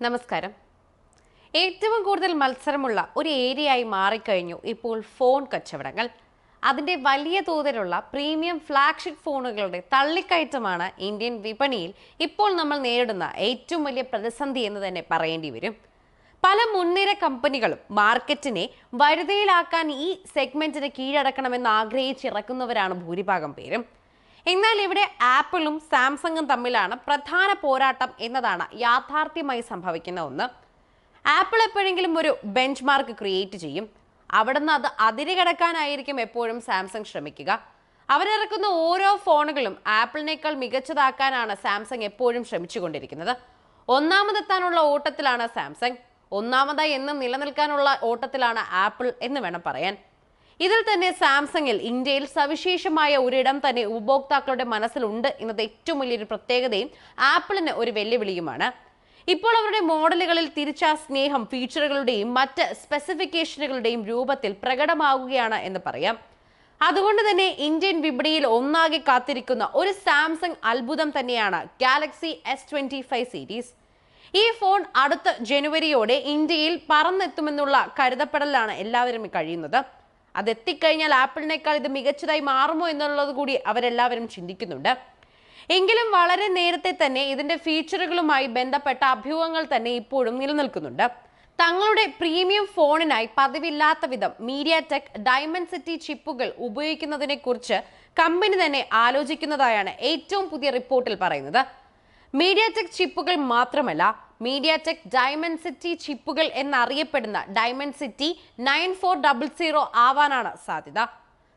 നമസ്കാരം. ഏറ്റവും കൂടുതൽ മത്സരമുള്ള ഒരു ഏരിയയായി മാറിക്കഴിഞ്ഞു ഇപ്പോൾ ഫോൺ കച്ചവടങ്ങൾ. അതിൻ്റെ വലിയ തോതിലുള്ള പ്രീമിയം ഫ്ലാഗ്ഷിപ്പ് ഫോണുകളുടെ തള്ളിക്കയറ്റമാണ് ഇന്ത്യൻ വിപണിയിൽ ഇപ്പോൾ നമ്മൾ നേരിടുന്ന ഏറ്റവും വലിയ പ്രതിസന്ധി എന്ന് തന്നെ പറയേണ്ടി വരും. പല മുൻനിര കമ്പനികളും മാർക്കറ്റിനെ വരുതിയിലാക്കാൻ ഈ സെഗ്മെന്റിനെ കീഴടക്കണമെന്ന് ആഗ്രഹിച്ചിറക്കുന്നവരാണ് ഭൂരിഭാഗം പേരും. എന്നാൽ ഇവിടെ ആപ്പിളും സാംസങ്ങും തമ്മിലാണ് പ്രധാന പോരാട്ടം എന്നതാണ് യാഥാർത്ഥ്യമായി സംഭവിക്കുന്ന ഒന്ന്. ആപ്പിൾ എപ്പോഴെങ്കിലും ഒരു ബെഞ്ച് മാർക്ക് ക്രിയേറ്റ് ചെയ്യും. അവിടുന്ന് അത് അതിരുകടക്കാനായിരിക്കും എപ്പോഴും സാംസങ് ശ്രമിക്കുക. അവരിറക്കുന്ന ഓരോ ഫോണുകളും ആപ്പിളിനേക്കാൾ മികച്ചതാക്കാനാണ് സാംസങ് എപ്പോഴും ശ്രമിച്ചുകൊണ്ടിരിക്കുന്നത്. ഒന്നാമതെത്താനുള്ള ഓട്ടത്തിലാണ് സാംസങ്, ഒന്നാമതായി എന്നും നിലനിൽക്കാനുള്ള ഓട്ടത്തിലാണ് ആപ്പിൾ എന്ന് വേണം പറയാൻ. ഇതിൽ തന്നെ സാംസങ്ങിൽ ഇന്ത്യയിൽ സവിശേഷമായ ഒരിടം തന്നെ ഉപഭോക്താക്കളുടെ മനസ്സിലുണ്ട് എന്നത് ഏറ്റവും വലിയൊരു പ്രത്യേകതയും ആപ്പിളിന് ഒരു വെല്ലുവിളിയുമാണ്. ഇപ്പോൾ അവരുടെ മോഡലുകളിൽ തിരിച്ച സ്നേഹം ഫീച്ചറുകളുടെയും മറ്റ് സ്പെസിഫിക്കേഷനുകളുടെയും രൂപത്തിൽ പ്രകടമാകുകയാണ് എന്ന് പറയാം. അതുകൊണ്ട് തന്നെ ഇന്ത്യൻ വിപണിയിൽ ഒന്നാകെ കാത്തിരിക്കുന്ന ഒരു സാംസങ് അത്ഭുതം തന്നെയാണ് ഗാലക്സി S25 സീരീസ്. ഈ ഫോൺ അടുത്ത ജനുവരിയോടെ ഇന്ത്യയിൽ പറന്നെത്തുമെന്നുള്ള കരുതപ്പെടലാണ് എല്ലാവരും കഴിയുന്നത്. അതെത്തിക്കഴിഞ്ഞാൽ ആപ്പിളിനേക്കാൾ ഇത് മികച്ചതായി മാറുമോ എന്നുള്ളത് കൂടി അവരെല്ലാവരും ചിന്തിക്കുന്നുണ്ട്. എങ്കിലും വളരെ നേരത്തെ തന്നെ ഇതിന്റെ ഫീച്ചറുകളുമായി ബന്ധപ്പെട്ട അഭ്യൂഹങ്ങൾ തന്നെ ഇപ്പോഴും നിലനിൽക്കുന്നുണ്ട്. തങ്ങളുടെ പ്രീമിയം ഫോണിനായി പതിവില്ലാത്ത വിധം മീഡിയാടെക് ഡയമൻസിറ്റി ചിപ്പുകൾ ഉപയോഗിക്കുന്നതിനെ കുറിച്ച് കമ്പനി തന്നെ ആലോചിക്കുന്നതായാണ് ഏറ്റവും പുതിയ റിപ്പോർട്ടിൽ പറയുന്നത്. മീഡിയാടെക് ചിപ്പുകൾ മാത്രമല്ല, മീഡിയാടെക് ഡയമൻസിറ്റി ചിപ്പുകൾ എന്നറിയപ്പെടുന്ന ഡയമൻസിറ്റി 9400 ആവാനാണ് സാധ്യത.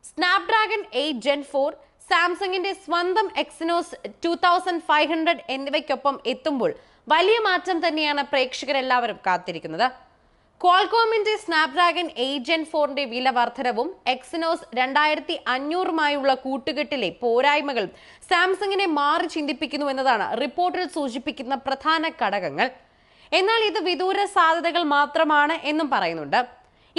സ്നാപ്ഡ്രാഗൺ 8 Gen 4, സാംസങ്ങിന്റെ സ്വന്തം എക്സിനോസ് 2500 എന്നിവയ്ക്കൊപ്പം എത്തുമ്പോൾ വലിയ മാറ്റം തന്നെയാണ് പ്രേക്ഷകരെല്ലാവരും കാത്തിരിക്കുന്നത്. ക്വാൾകോമിന്റെ സ്നാപ്ഡ്രാഗൺ 8 Gen 4ന്റെ വില വർധനവും എക്സിനോസ് 2500 കൂട്ടുകെട്ടിലെ പോരായ്മകളും സാംസങ്ങിനെ മാറി ചിന്തിപ്പിക്കുന്നു എന്നതാണ് റിപ്പോർട്ടിൽ സൂചിപ്പിക്കുന്ന പ്രധാന ഘടകങ്ങൾ. എന്നാൽ ഇത് വിദൂര സാധ്യതകൾ മാത്രമാണ് എന്നും പറയുന്നുണ്ട്.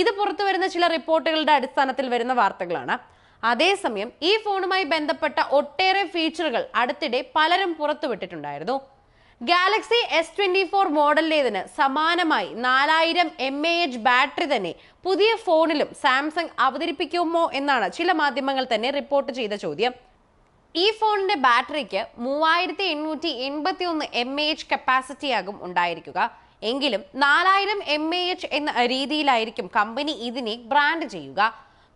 ഇത് പുറത്തുവരുന്ന ചില റിപ്പോർട്ടുകളുടെ അടിസ്ഥാനത്തിൽ വരുന്ന വാർത്തകളാണ്. അതേസമയം ഈ ഫോണുമായി ബന്ധപ്പെട്ട ഒട്ടേറെ ഫീച്ചറുകൾ അടുത്തിടെ പലരും പുറത്തുവിട്ടിട്ടുണ്ടായിരുന്നു. ഗാലക്സി S24 മോഡലിലേതിന് സമാനമായി 4000 mAh ബാറ്ററി തന്നെ പുതിയ ഫോണിലും സാംസങ് അവതരിപ്പിക്കുമോ എന്നാണ് ചില മാധ്യമങ്ങൾ തന്നെ റിപ്പോർട്ട് ചെയ്ത ചോദ്യം. ഈ ഫോണിന്റെ ബാറ്ററിക്ക് 3881 mAh കപ്പാസിറ്റിയാകും ഉണ്ടായിരിക്കുക. എങ്കിലും 4000 mAh എന്ന രീതിയിലായിരിക്കും കമ്പനി ഇതിനെ ബ്രാൻഡ് ചെയ്യുക.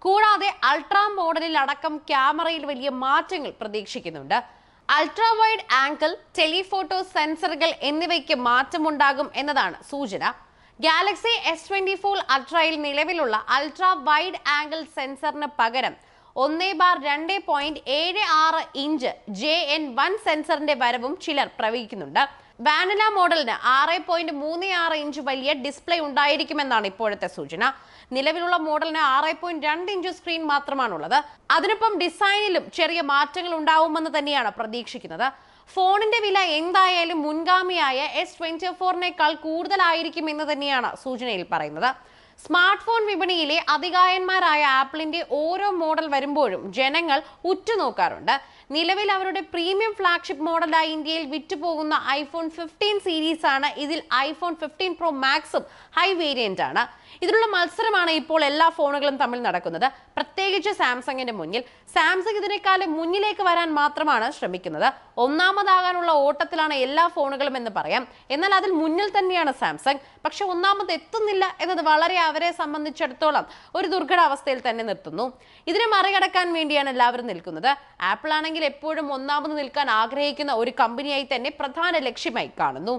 കൂടാതെ അൾട്രാ മോഡലിൽ അടക്കം ക്യാമറയിൽ വലിയ മാറ്റങ്ങൾ പ്രതീക്ഷിക്കുന്നുണ്ട്. അൾട്രാ വൈഡ് ആംഗിൾ ടെലിഫോട്ടോ സെൻസറുകൾ എന്നിവയ്ക്ക് മാറ്റമുണ്ടാകും എന്നതാണ് സൂചന. ഗാലക്സി S24 അൾട്രയിൽ നിലവിലുള്ള അൾട്രാ വൈഡ് ആംഗിൾ സെൻസറിന് പകരം 1/2.76 ഇഞ്ച് JN1 സെൻസറിന്റെ വരവും ചിലർ പ്രവചിക്കുന്നുണ്ട്. വാനില മോഡലിന് 6.36 ഇഞ്ച് വലിയ ഡിസ്പ്ലേ ഉണ്ടായിരിക്കുമെന്നാണ് ഇപ്പോഴത്തെ സൂചന. നിലവിലുള്ള മോഡലിന് 6.2 ഇഞ്ച് സ്ക്രീൻ മാത്രമാണുള്ളത്. അതിനൊപ്പം ഡിസൈനിലും ചെറിയ മാറ്റങ്ങൾ ഉണ്ടാവുമെന്ന് തന്നെയാണ് പ്രതീക്ഷിക്കുന്നത്. ഫോണിന്റെ വില എന്തായാലും മുൻഗാമിയായ S24നേക്കാൾ കൂടുതലായിരിക്കും എന്ന് തന്നെയാണ് സൂചനയിൽ പറയുന്നത്. സ്മാർട്ട് ഫോൺ വിപണിയിലെ അതികായന്മാരായ ആപ്പിളിന്റെ ഓരോ മോഡൽ വരുമ്പോഴും ജനങ്ങൾ ഉറ്റുനോക്കാറുണ്ട്. നിലവിൽ അവരുടെ പ്രീമിയം ഫ്ലാഗ്ഷിപ്പ് മോഡലായി ഇന്ത്യയിൽ വിറ്റുപോകുന്ന iPhone 15 സീരീസ് ആണ്. ഇതിൽ iPhone 15 Pro Maxും ഹൈ വേരിയന്റ് ആണ്. ഇതിലുള്ള മത്സരമാണ് ഇപ്പോൾ എല്ലാ ഫോണുകളും തമ്മിൽ നടക്കുന്നത്, പ്രത്യേകിച്ച് സാംസങ്ങിന്റെ മുന്നിൽ. സാംസങ് ഇതിനേക്കാളും മുന്നിലേക്ക് വരാൻ മാത്രമാണ് ശ്രമിക്കുന്നത്. ഒന്നാമതാകാനുള്ള ഓട്ടത്തിലാണ് എല്ലാ ഫോണുകളും എന്ന് പറയാം. എന്നാൽ അതിൽ മുന്നിൽ തന്നെയാണ് സാംസങ്. പക്ഷെ ഒന്നാമത് എത്തുന്നില്ല എന്നത് വളരെ അവരെ സംബന്ധിച്ചിടത്തോളം ഒരു ദുർഘടാവസ്ഥയിൽ തന്നെ നിർത്തുന്നു. ഇതിനെ മറികടക്കാൻ വേണ്ടിയാണ് എല്ലാവരും നിൽക്കുന്നത്. ആപ്പിൾ ആണെങ്കിൽ എപ്പോഴും ഒന്നാമത് നിൽക്കാൻ ആഗ്രഹിക്കുന്ന ഒരു കമ്പനിയായി തന്നെ പ്രധാന ലക്ഷ്യമായി കാണുന്നു.